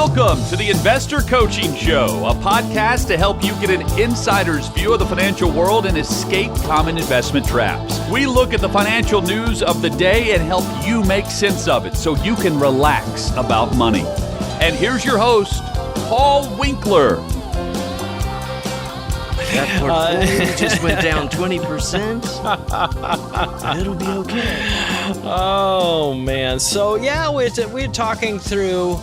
Welcome to the Investor Coaching Show, a podcast to help you get an insider's view of the financial world and escape common investment traps. We look at the financial news of the day and help you make sense of it so you can relax about money. And here's your host, Paul Winkler. That portfolio just went down 20%. It'll be okay. Oh, man. So, yeah, we're talking through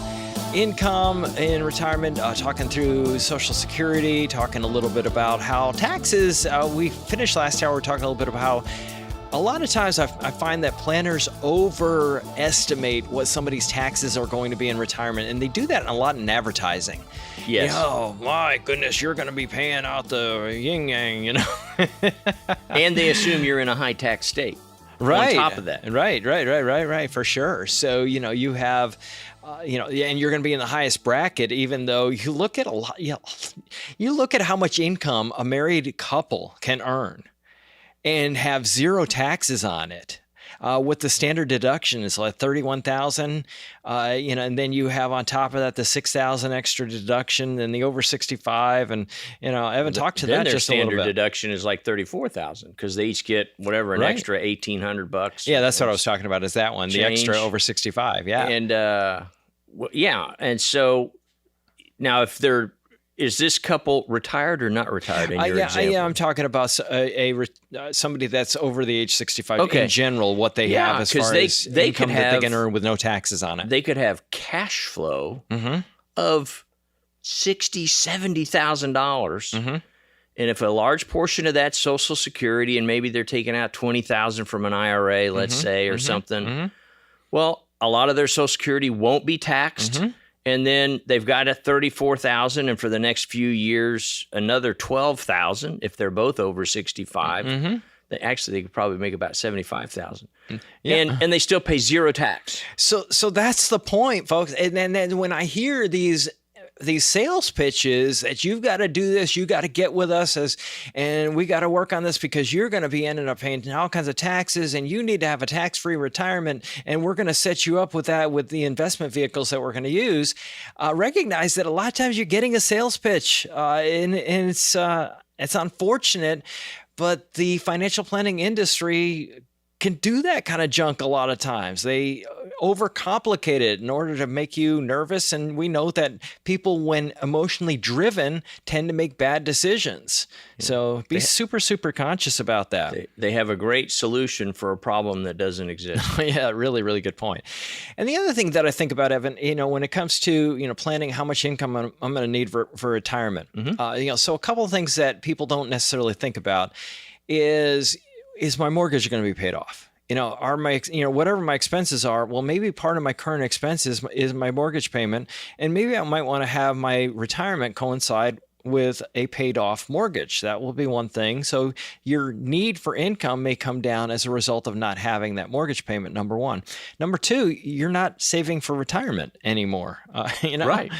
income in retirement, talking through Social Security, talking a little bit about how taxes, we finished last hour talking a little bit about how a lot of times I find that planners overestimate what somebody's taxes are going to be in retirement, and they do that a lot in advertising. Yes. Oh, my goodness, you're going to be paying out the yin-yang, you know. And they assume you're in a high-tax state. Right. On top of that. Right, for sure. So, you have... and you're going to be in the highest bracket, even though you look at you look at how much income a married couple can earn and have zero taxes on it. With the standard deduction, it's like $31,000, and then you have on top of that the $6,000 extra deduction and the over 65, and Evan talked to that just a little bit. Their standard deduction is like $34,000 because they each get whatever an extra $1,800. Yeah, that's what I was talking about. Is that one the extra over 65? Yeah, and and so now is this couple retired or not retired in your example? I'm talking about somebody that's over the age 65 in general, what they have as far as income that they can earn with no taxes on it. They could have cash flow of $60,000, $70,000. And if a large portion of that's Social Security and maybe they're taking out $20,000 from an IRA, let's say, or something, well, a lot of their Social Security won't be taxed. And then they've got a $34,000, and for the next few years, another $12,000 if they're both over 65. They could probably make about $75,000. Yeah. And they still pay zero tax. So that's the point, folks. And then when I hear these sales pitches that you've got to do this, you got to get with us and we got to work on this because you're going to be ending up paying all kinds of taxes and you need to have a tax-free retirement and we're going to set you up with that with the investment vehicles that we're going to use. Recognize that a lot of times you're getting a sales pitch and it's unfortunate, but the financial planning industry can do that kind of junk a lot of times. They overcomplicate it in order to make you nervous. And we know that people, when emotionally driven, tend to make bad decisions. So be super, super conscious about that. They have a great solution for a problem that doesn't exist. Yeah, really, really good point. And the other thing that I think about, Evan, when it comes to, planning how much income I'm going to need for retirement, so a couple of things that people don't necessarily think about is my mortgage going to be paid off? Whatever my expenses are, well, maybe part of my current expenses is my mortgage payment, and maybe I might want to have my retirement coincide with a paid off mortgage. That will be one thing. So your need for income may come down as a result of not having that mortgage payment, number one. Number two, you're not saving for retirement anymore. Right.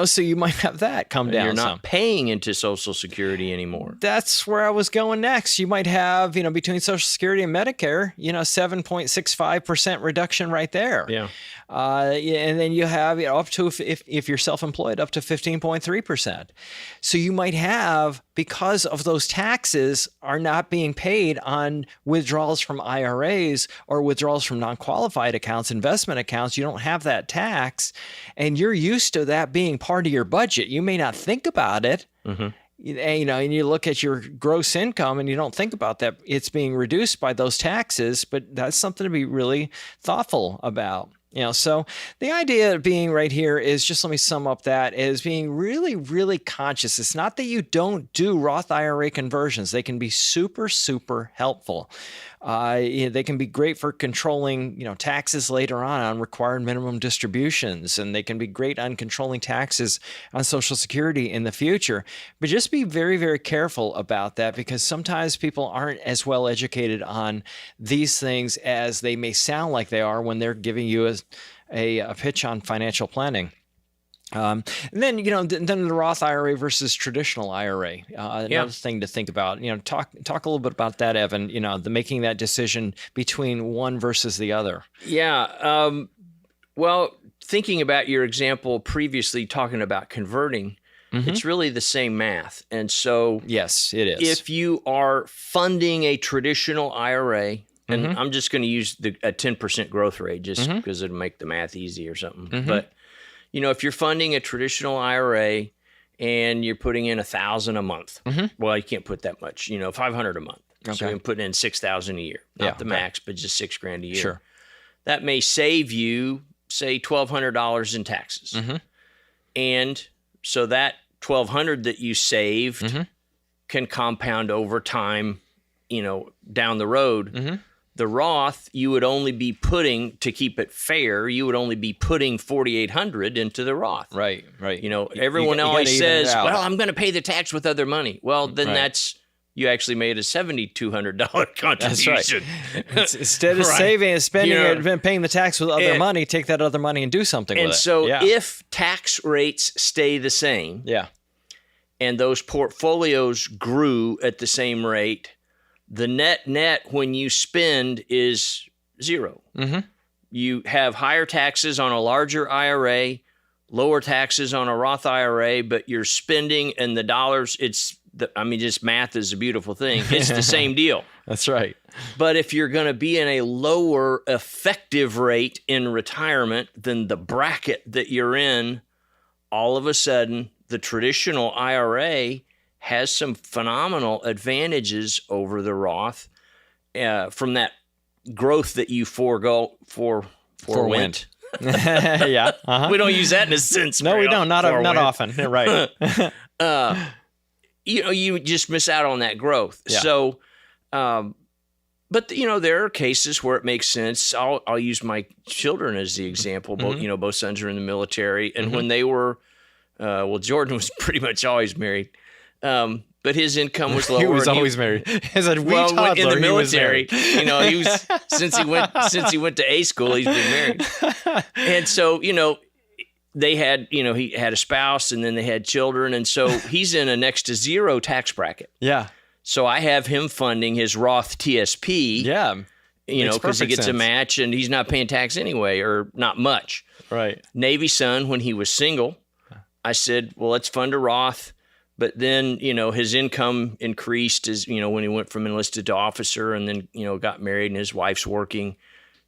So you might have that come down. You're not paying into Social Security anymore. That's where I was going next. You might have, between Social Security and Medicare, 7.65% reduction right there. Yeah. And then you have, up to, if you're self-employed, up to 15.3%. So you might have, because of those taxes are not being paid on withdrawals from IRAs or withdrawals from non-qualified accounts, investment accounts, you don't have that tax, and you're used to that being part of your budget. You may not think about it. And you look at your gross income and you don't think about that it's being reduced by those taxes, but that's something to be really thoughtful about. So the idea of being right here is, just let me sum up that, is being really, really conscious. It's not that you don't do Roth IRA conversions. They can be super, super helpful. They can be great for controlling, taxes later on required minimum distributions, and they can be great on controlling taxes on Social Security in the future. But just be very, very careful about that, because sometimes people aren't as well educated on these things as they may sound like they are when they're giving you a pitch on financial planning. And then the Roth IRA versus traditional IRA, another thing to think about. Talk a little bit about that, Evan. The making that decision between one versus the other. Yeah. Well, thinking about your example previously, talking about converting, it's really the same math. And so yes, it is. If you are funding a traditional IRA, and I'm just going to use a 10% growth rate just because it'll make the math easy or something. But, if you're funding a traditional IRA and you're putting in $1,000 a month, well, you can't put that much, $500 a month. Okay. So you're putting in $6,000 a year, not the max, but just $6,000 a year. Sure. That may save you, say, $1,200 in taxes. And so that $1,200 that you saved can compound over time, down the road. The Roth, you would only be putting, to keep it fair, you would only be putting $4,800 into the Roth. Right. Everyone always says, well, I'm going to pay the tax with other money. Well, then you actually made a $7,200 contribution. That's right. Instead of saving and spending it and paying the tax with other money, take that other money and do something with it. And so if tax rates stay the same, and those portfolios grew at the same rate, the net when you spend is zero. You have higher taxes on a larger IRA, lower taxes on a Roth IRA, but you're spending and the dollars, just math is a beautiful thing. It's the same deal. That's right. But if you're going to be in a lower effective rate in retirement than the bracket that you're in, all of a sudden, the traditional IRA has some phenomenal advantages over the Roth from that growth that you forewent. We don't use that in a sense. No, we don't. Not often. Right. You just miss out on that growth. Yeah. So, but there are cases where it makes sense. I'll use my children as the example. Both sons are in the military, and when they were, Jordan was pretty much always married. But his income was lower. He was always married. As a wee toddler, in the military, he was since he went to A school, he's been married. And so, they had, he had a spouse and then they had children. And so he's in a next to zero tax bracket. Yeah. So I have him funding his Roth TSP. Yeah. Because he gets a match and he's not paying tax anyway, or not much. Right. Navy son, when he was single, I said, well, let's fund a Roth. But then, his income increased as, when he went from enlisted to officer and then, got married and his wife's working.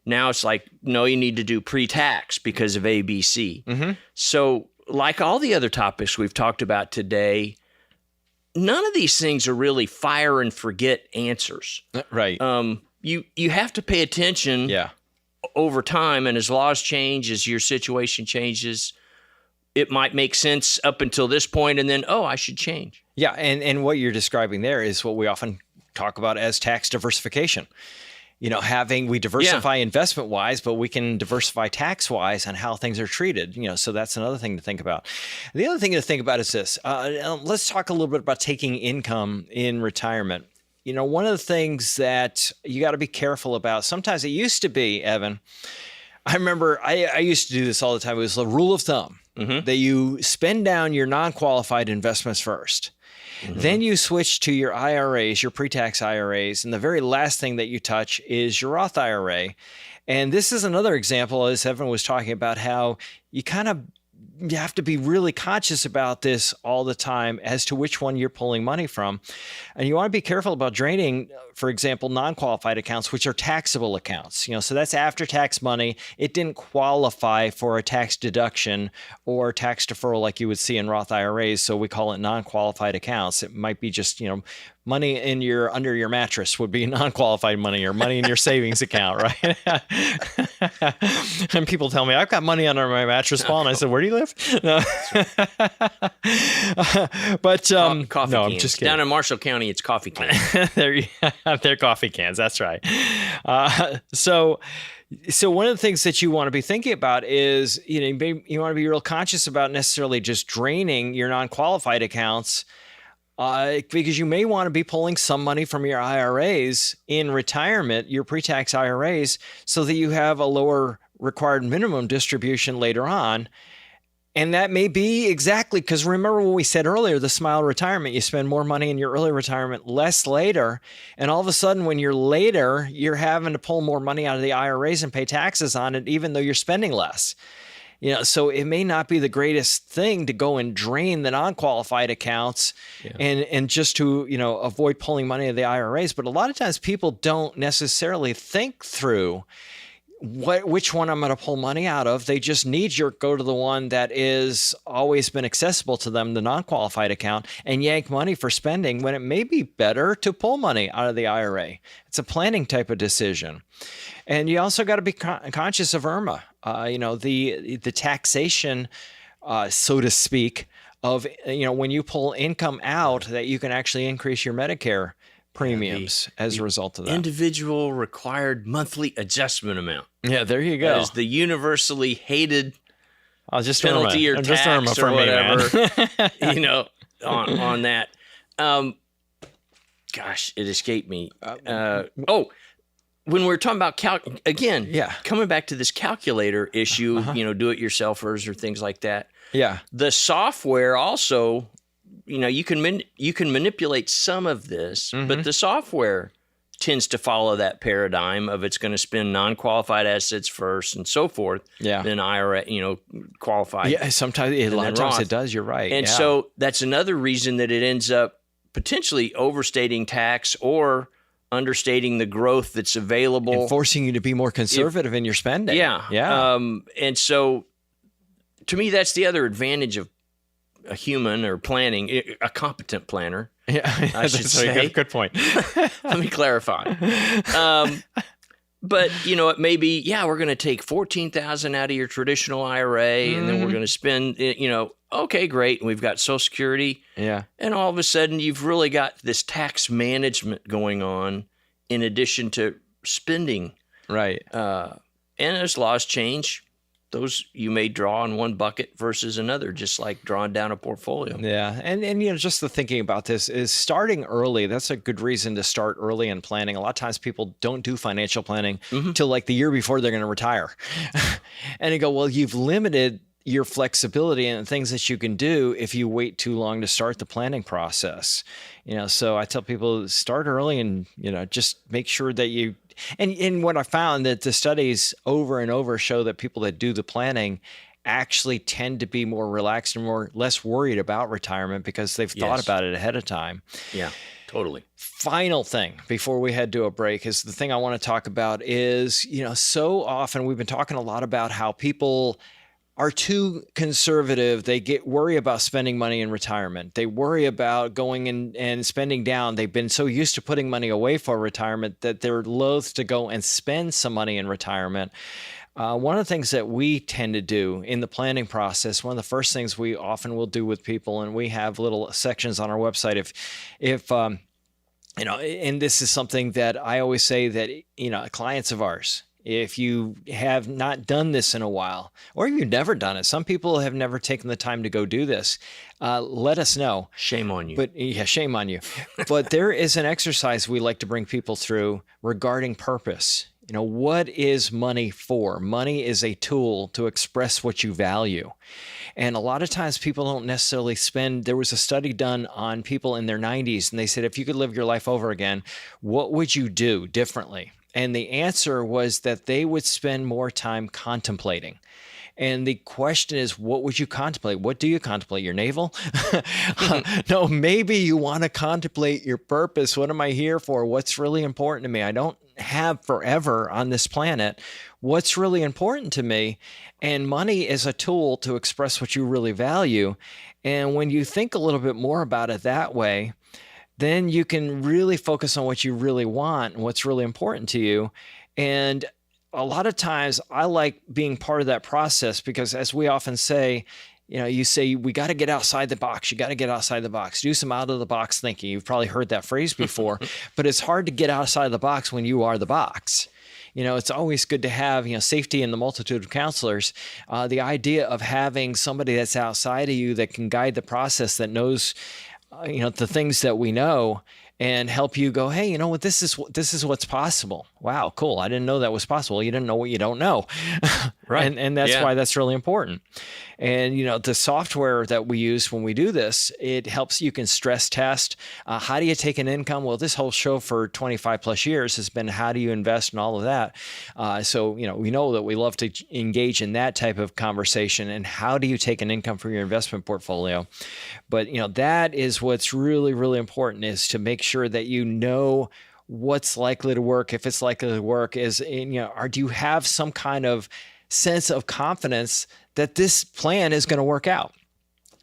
Now it's like, no, you need to do pre-tax because of ABC. So like all the other topics we've talked about today, none of these things are really fire and forget answers. Right. You have to pay attention over time. And as laws change, as your situation changes, it might make sense up until this point, and then, I should change. Yeah, and what you're describing there is what we often talk about as tax diversification. We diversify investment-wise, but we can diversify tax-wise on how things are treated. So that's another thing to think about. The other thing to think about is this. Let's talk a little bit about taking income in retirement. One of the things that you got to be careful about, sometimes it used to be, Evan, I remember I used to do this all the time. It was the rule of thumb. That you spend down your non-qualified investments first. Then you switch to your IRAs, your pre-tax IRAs, and the very last thing that you touch is your Roth IRA. And this is another example, as Evan was talking about, how you have to be really conscious about this all the time as to which one you're pulling money from. And you want to be careful about draining, for example, non-qualified accounts, which are taxable accounts. So that's after-tax money. It didn't qualify for a tax deduction or tax deferral like you would see in Roth IRAs, so we call it non-qualified accounts. It might be just, money under your mattress would be non-qualified money, or money in your savings account, right? And people tell me, I've got money under my mattress, Paul. And I said, where do you live? No. But coffee no, cans. I'm just kidding. Down in Marshall County, it's coffee cans. They're coffee cans. That's right. So one of the things that you want to be thinking about is, you want to be real conscious about necessarily just draining your non-qualified accounts, because you may want to be pulling some money from your IRAs in retirement, your pre-tax IRAs, so that you have a lower required minimum distribution later on. And that may be exactly, because remember what we said earlier, the SMILE retirement, you spend more money in your early retirement, less later. And all of a sudden, when you're later, you're having to pull more money out of the IRAs and pay taxes on it, even though you're spending less. So it may not be the greatest thing to go and drain the non-qualified accounts and just to, avoid pulling money out of the IRAs. But a lot of times people don't necessarily think through which one I'm going to pull money out of. They just knee-jerk go to the one that is always been accessible to them, the non-qualified account, and yank money for spending when it may be better to pull money out of the IRA. It's a planning type of decision. And you also got to be conscious of IRMA, the taxation, so to speak, of, when you pull income out, that you can actually increase your Medicare premiums as a result of that. Individual required monthly adjustment amount. Yeah, there you go. That is the universally hated just penalty or tax or whatever, on that. Gosh, it escaped me. When we're talking about coming back to this calculator issue, do-it-yourselfers or things like that. Yeah. The software also, you can manipulate some of this, but the software tends to follow that paradigm of it's going to spend non-qualified assets first and so forth. Yeah. Then IRA, qualified. Yeah. Sometimes, a lot of times it does. You're right. And so that's another reason that it ends up potentially overstating tax or understating the growth that's available. And forcing you to be more conservative in your spending. Yeah. Yeah. And so to me, that's the other advantage of a human or planning, a competent planner. Yeah, I should say. Good point. Let me clarify. But it may be, we're going to take $14,000 out of your traditional IRA, and then we're going to spend, okay, great. And we've got Social Security. Yeah. And all of a sudden, you've really got this tax management going on in addition to spending. Right. And as laws change, those you may draw in one bucket versus another, just like drawing down a portfolio. Yeah. And just the thinking about this is starting early. That's a good reason to start early in planning. A lot of times people don't do financial planning till like the year before they're going to retire. And you go, well, you've limited your flexibility and things that you can do if you wait too long to start the planning process. So I tell people start early and, just make sure that you, and what I found that the studies over and over show that people that do the planning actually tend to be more relaxed and less worried about retirement because they've thought about it ahead of time. Yeah, totally. Final thing before we head to a break is the thing I want to talk about is, so often we've been talking a lot about how people are too conservative. They worry about spending money in retirement. They worry about going and spending down. They've been so used to putting money away for retirement that they're loath to go and spend some money in retirement. One of the things that we tend to do in the planning process, one of the first things we often will do with people, and we have little sections on our website, if and this is something that I always say that, clients of ours, if you have not done this in a while, or you've never done it, some people have never taken the time to go do this, let us know. Shame on you. But shame on you. But there is an exercise we like to bring people through regarding purpose. What is money for? Money is a tool to express what you value. And a lot of times people don't necessarily spend. There was a study done on people in their 90s, and they said, if you could live your life over again, what would you do differently? And the answer was that they would spend more time contemplating. And the question is, what would you contemplate? What do you contemplate? Your navel? No, maybe you want to contemplate your purpose. What am I here for? What's really important to me? I don't have forever on this planet. What's really important to me? And money is a tool to express what you really value. And when you think a little bit more about it that way, then you can really focus on what you really want and what's really important to you. And a lot of times I like being part of that process because, as we often say, you say, we got to get outside the box. You got to get outside the box. Do some out of the box thinking. You've probably heard that phrase before, but it's hard to get outside the box when you are the box. It's always good to have, safety in the multitude of counselors. The idea of having somebody that's outside of you that can guide the process, that knows the things that we know, and help you go, hey, what, this is what's possible. Wow, cool. I didn't know that was possible. You didn't know what you don't know. Right. And that's why that's really important. And, the software that we use when we do this, it helps you can stress test. How do you take an income? Well, this whole show for 25 plus years has been how do you invest and all of that. So, we know that we love to engage in that type of conversation and how do you take an income from your investment portfolio. But, that is what's really, really important, is to make sure that you know what's likely to work, if it's likely to work, or do you have some kind of sense of confidence that this plan is going to work out?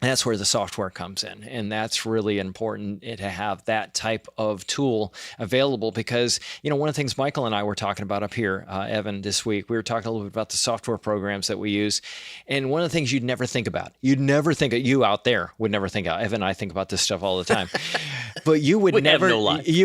And that's where the software comes in. And that's really important to have that type of tool available because, one of the things Michael and I were talking about up here, Evan, this week, we were talking a little bit about the software programs that we use. And one of the things you'd never think about, you out there would never think about, Evan and I think about this stuff all the time, but you would never, have no life. We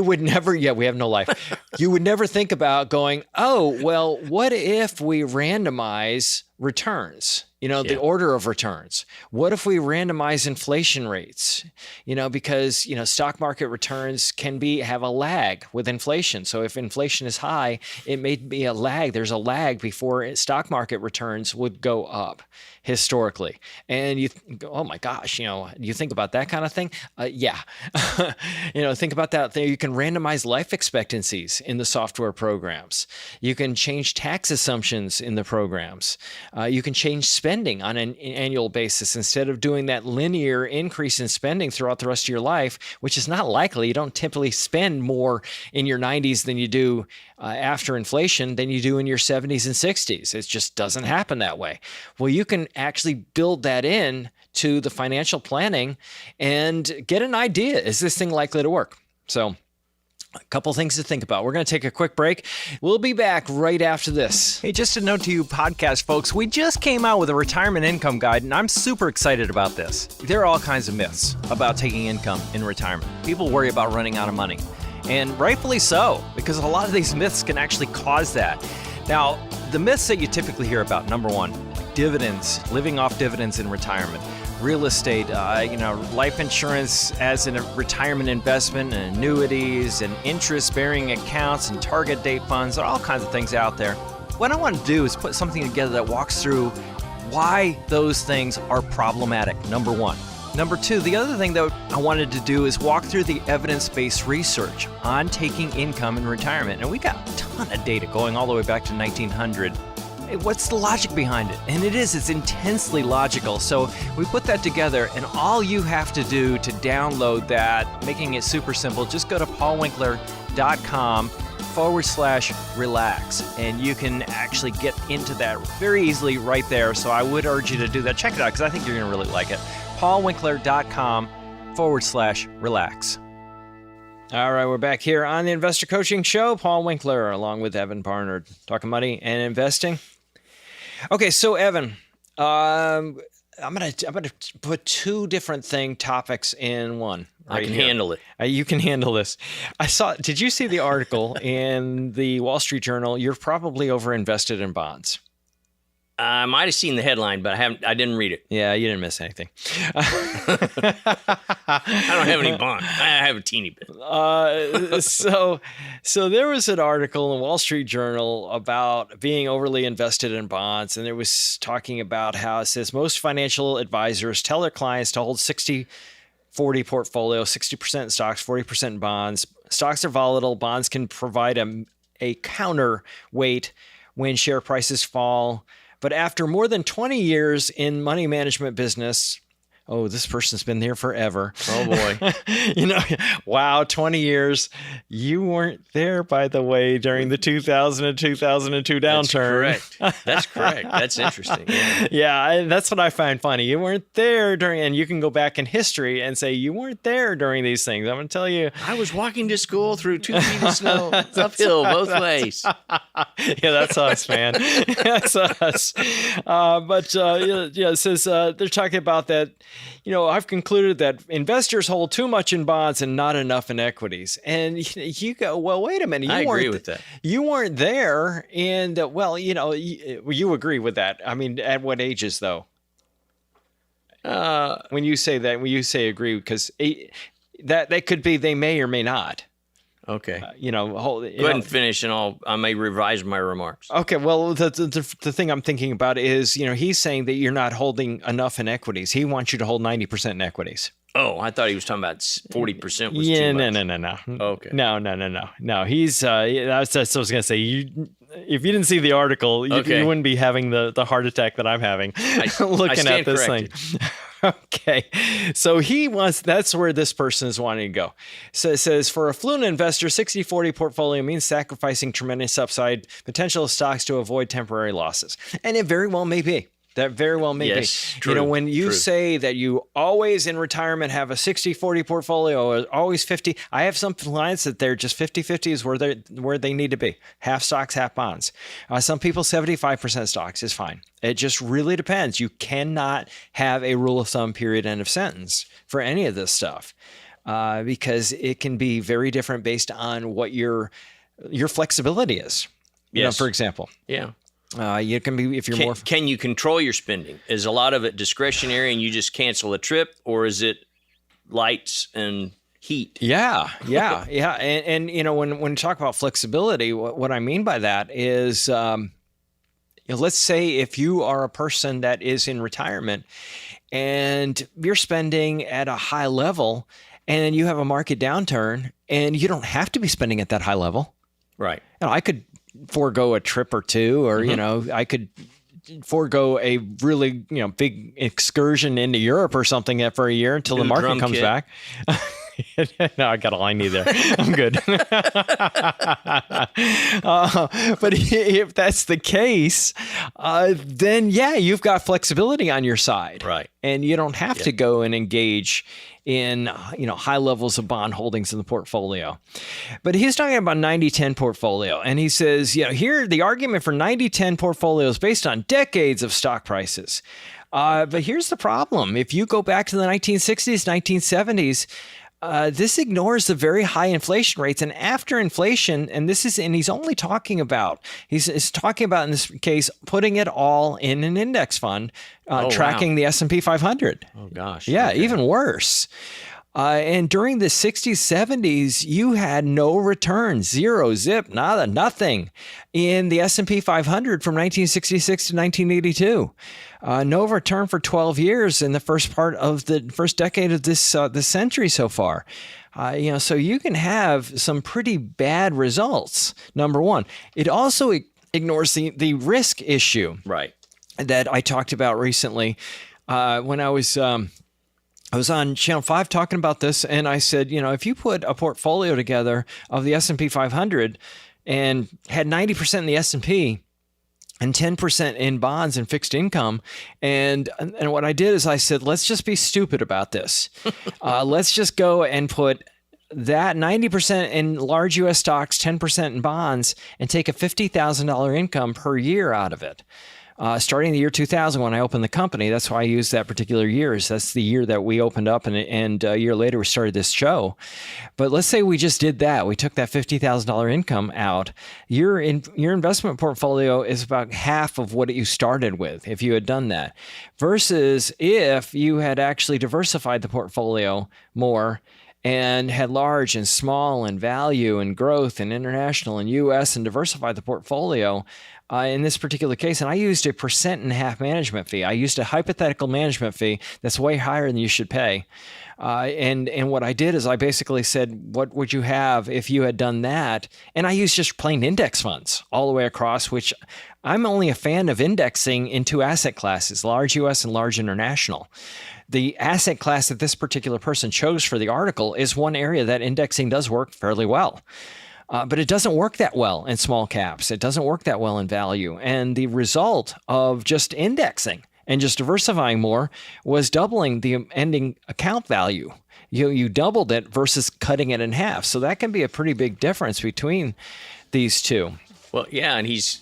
have no life. You would never think about going, oh, well, what if we randomize returns? The order of returns. What if we randomize inflation rates? Because stock market returns can have a lag with inflation. So if inflation is high, it may be a lag. There's a lag before stock market returns would go up historically. And you go, oh my gosh, you think about that kind of thing? Yeah. Think about that. You can randomize life expectancies in the software programs. You can change tax assumptions in the programs. You can change spending on an annual basis instead of doing that linear increase in spending throughout the rest of your life, which is not likely. You don't typically spend more in your 90s than you do after inflation than you do in your 70s and 60s. It just doesn't happen that way. Well, you can actually build that in to the financial planning and get an idea. Is this thing likely to work? So a couple things to think about. We're going to take a quick break. We'll be back right after this. Hey, just a note to you podcast folks, we just came out with a retirement income guide, and I'm super excited about this. There are all kinds of myths about taking income in retirement. People worry about running out of money, and rightfully so, because a lot of these myths can actually cause that. Now, the myths that you typically hear about, number one, dividends, living off dividends in retirement. Real estate, life insurance as a retirement investment, and annuities, and interest-bearing accounts, and target date funds. There are all kinds of things out there. What I want to do is put something together that walks through why those things are problematic, number one. Number two, the other thing that I wanted to do is walk through the evidence-based research on taking income in retirement. And we got a ton of data going all the way back to 1900. What's the logic behind it? And it's intensely logical. So we put that together, and all you have to do to download that, making it super simple, just go to paulwinkler.com/relax, and you can actually get into that very easily right there. So I would urge you to do that. Check it out, because I think you're going to really like it. paulwinkler.com/relax. All right, we're back here on the Investor Coaching Show. Paul Winkler, along with Evan Barnard, talking money and investing. Okay, so Evan, I'm gonna put two different topics in one. I can handle it. You can handle this. Did you see the article in the Wall Street Journal? You're probably overinvested in bonds. I might have seen the headline, but I didn't read it. Yeah, you didn't miss anything. I don't have any bonds. I have a teeny bit. So there was an article in the Wall Street Journal about being overly invested in bonds, and it was talking about how it says most financial advisors tell their clients to hold 60-40 portfolio, 60% in stocks, 40% in bonds. Stocks are volatile. Bonds can provide a counterweight when share prices fall. But after more than 20 years in money management business, oh, this person's been there forever. Oh, boy. Wow, 20 years. You weren't there, by the way, during the 2000 and 2002 downturn. That's correct. That's interesting. Yeah, that's what I find funny. You weren't there during, and you can go back in history and say, you weren't there during these things. I'm going to tell you. I was walking to school through 2 feet of snow, uphill both ways. Yeah, that's us, man. That's us. It says they're talking about that. I've concluded that investors hold too much in bonds and not enough in equities. And you go, well, wait a minute. I agree with that. You weren't there. And, you agree with that. I mean, at what ages, though? When you say agree, because that could be they may or may not. Okay. Go ahead and finish, and I may revise my remarks. Okay, well, the thing I'm thinking about is, he's saying that you're not holding enough in equities. He wants you to hold 90% in equities. Oh, I thought he was talking about 40% was yeah, too much. No. Okay. No. He's that's what I was gonna say. If you didn't see the article, you wouldn't be having the heart attack that I'm having looking at this corrected. thing. Okay. So that's where this person is wanting to go. So it says, for affluent investor, 60-40 portfolio means sacrificing tremendous upside potential of stocks to avoid temporary losses. And it very well may be. That very well may be. True, when you say that you always in retirement have a 60-40 portfolio, or always 50, I have some clients that they're just 50-50 is where they need to be. Half stocks, half bonds. Some people, 75% stocks is fine. It just really depends. You cannot have a rule of thumb, period, end of sentence for any of this stuff, because it can be very different based on what your flexibility is. For example. Yeah. You can be, if you're more. Can you control your spending? Is a lot of it discretionary and you just cancel a trip, or is it lights and heat? Yeah. And when you talk about flexibility, what I mean by that is, let's say if you are a person that is in retirement and you're spending at a high level and you have a market downturn and you don't have to be spending at that high level. Right. I could forego a trip or two, or, I could forego a really, big excursion into Europe or something for a year until the market comes back. No, I got all I need there. I'm good. But if that's the case, then you've got flexibility on your side. Right. And you don't have to go and engage in, high levels of bond holdings in the portfolio. But he's talking about 90-10 portfolio. And he says, here the argument for 90-10 portfolio is based on decades of stock prices. But here's the problem. If you go back to the 1960s, 1970s, this ignores the very high inflation rates. And after inflation, and he's only talking about, he's talking about in this case, putting it all in an index fund, tracking the S&P 500. Oh, gosh. Yeah, okay. Even worse. And during the 60s, 70s, you had no return, zero, zip, nada, nothing in the S&P 500 from 1966 to 1982. No return for 12 years in the first decade of this century so far. So you can have some pretty bad results. Number one, it also ignores the risk issue, right, that I talked about recently when I was on Channel 5 talking about this, and I said, if you put a portfolio together of the S&P 500 and had 90% in the S&P and 10% in bonds and fixed income, and what I did is I said, let's just be stupid about this. Let's just go and put that 90% in large U.S. stocks, 10% in bonds, and take a $50,000 income per year out of it. Starting the year 2000 when I opened the company, that's why I used that particular year. That's the year that we opened up, and a year later we started this show. But let's say we just did that. We took that $50,000 income out. Your investment portfolio is about half of what you started with if you had done that, versus if you had actually diversified the portfolio more and had large and small and value and growth and international and U.S. and diversified the portfolio. In this particular case, and I used a 1.5% management fee. I used a hypothetical management fee that's way higher than you should pay. And what I did is I basically said, what would you have if you had done that? And I used just plain index funds all the way across, which I'm only a fan of indexing in two asset classes, large U.S. and large international. The asset class that this particular person chose for the article is one area that indexing does work fairly well. But it doesn't work that well in small caps. It doesn't work that well in value. And the result of just indexing and just diversifying more was doubling the ending account value. You doubled it versus cutting it in half. So that can be a pretty big difference between these two. Well, yeah, and he's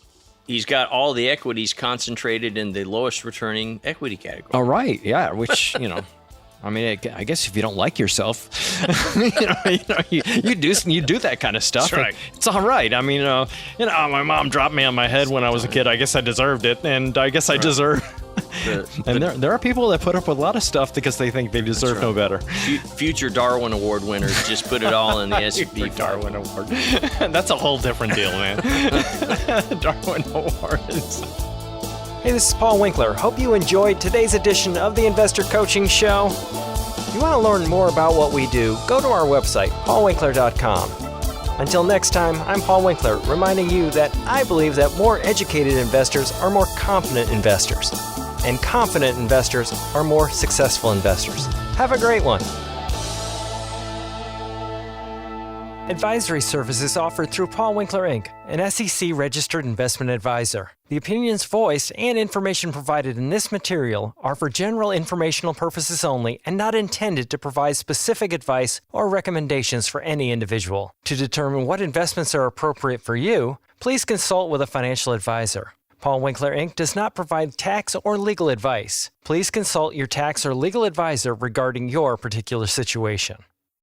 got all the equities concentrated in the lowest returning equity category. Oh, right. Yeah, which, I mean, I guess if you don't like yourself, you do that kind of stuff. That's right. It's all right. I mean, my mom dropped me on my head when I was a kid. I guess I deserved it, and I guess I deserve And there are people that put up with a lot of stuff because they think they deserve no better. Future Darwin Award winners just put it all in the S&P Darwin Award. That's a whole different deal, man. Darwin Awards. Hey, this is Paul Winkler. Hope you enjoyed today's edition of the Investor Coaching Show. If you want to learn more about what we do, go to our website, paulwinkler.com. Until next time, I'm Paul Winkler, reminding you that I believe that more educated investors are more confident investors, and confident investors are more successful investors. Have a great one. Advisory services offered through Paul Winkler, Inc., an SEC-registered investment advisor. The opinions voiced and information provided in this material are for general informational purposes only and not intended to provide specific advice or recommendations for any individual. To determine what investments are appropriate for you, please consult with a financial advisor. Paul Winkler, Inc. does not provide tax or legal advice. Please consult your tax or legal advisor regarding your particular situation.